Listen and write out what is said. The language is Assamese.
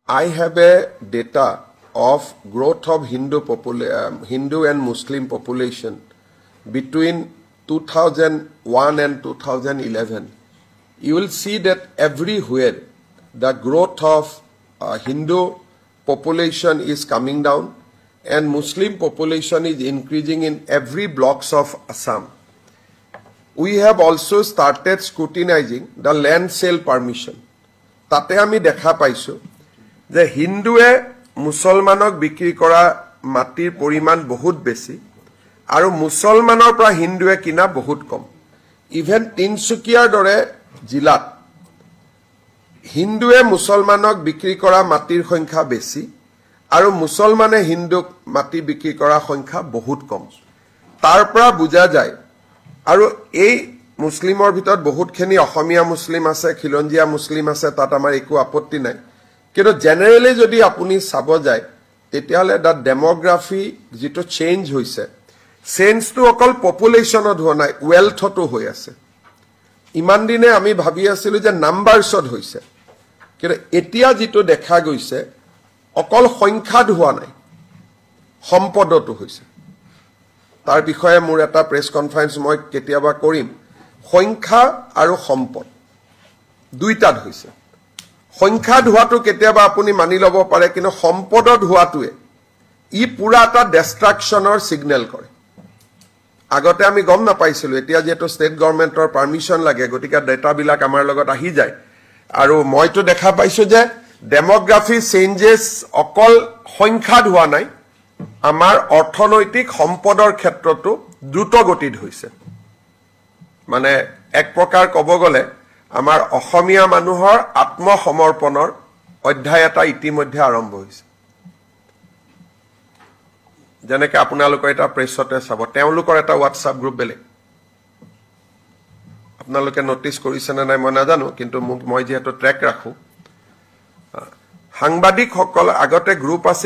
I have a data of growth of Hindu and Muslim population between 2001 and 2011. You will see that everywhere the growth of Hindu population is coming down and Muslim population is increasing in every blocks of Assam. We have also started scrutinizing the land sale permission. Tate ami dekha paisu যে হিন্দুৱে মুছলমানক বিক্ৰী কৰা মাটিৰ পৰিমাণ বহুত বেছি আৰু মুছলমানৰ পৰা হিন্দুৱে কিনা বহুত কম ইভেন তিনসুকিয়াৰ দৰে জিলাত হিন্দুৱে মুছলমানক বিক্ৰী কৰা মাটিৰ সংখ্যা বেছি আৰু মুছলমানে হিন্দুক মাটি বিক্ৰী কৰা সংখ্যা বহুত কম তাৰ পৰা বুজা যায় আৰু এই মুছলিমৰ ভিতৰত বহুতখিনি অসমীয়া মুছলিম আছে খিলঞ্জিয়া মুছলিম আছে তাত আমাৰ একো আপত্তি নাই কিন্তু জেনাৰেলি যদি আপুনি চাব যায় তেতিয়ালে দা ডেমোগ্ৰাফি যেটো চেঞ্জ হৈছে চেঞ্জটো অকল পপুলেশনত হোৱা নাই ওয়েলথটো হৈ আছে ইমান দিনে আমি ভাবি আছিলো যে নাম্বাৰছত হৈছে কিন্তু এতিয়া যেটো দেখা গৈছে অকল সংখ্যাত হোৱা নাই সম্পদটো হৈছে তাৰ বিষয়ে মোৰ এটা প্ৰেছ কনফাৰেন্স মই কেতিয়াবা কৰিম সংখ্যা আৰু সম্পদ দুইটাত হৈছে সংখ্যা ধোৱাটো কেতিয়াবা আপুনি মানি লব পাৰে কিন্তু সম্পদত ধোৱাটোৱে ই পুৰা এটা ডিস্ট্ৰাকশনৰ সিগন্যাল কৰে আগতে আমি গম না পাইছিলো এতিয়া যেটো ষ্টেট গভৰ্ণমেণ্টৰ পাৰমিশন লাগে গতিকে ডেটা বিলাক আমাৰ লগত আহি যায় আৰু মইতো দেখা পাইছো যে ডেমোগ্ৰাফি চেঞ্জেস অকল সংখ্যা ধোৱা নাই আমাৰ অৰ্থনৈতিক সম্পদৰ ক্ষেত্ৰতো দ্ৰুত গতিত হৈছে মানে এক প্ৰকাৰ কব গলে আমাৰ অসমীয়া মানুহৰ আত্মসমৰ্পণৰ অধ্যায় এটা ইতিমধ্যে আৰম্ভ হৈছে যেনেকৈ আপোনালোকৰ এটা প্ৰেছতে চাব তেওঁলোকৰ এটা WhatsApp গ্ৰুপ বেলেগ আপোনালোকে নোটিস কৰিছে না নাই মই নাজানো কিন্তু মই যেহেতু ট্ৰেক ৰাখো সাংবাদিকসকল আগতে গ্ৰুপ আছে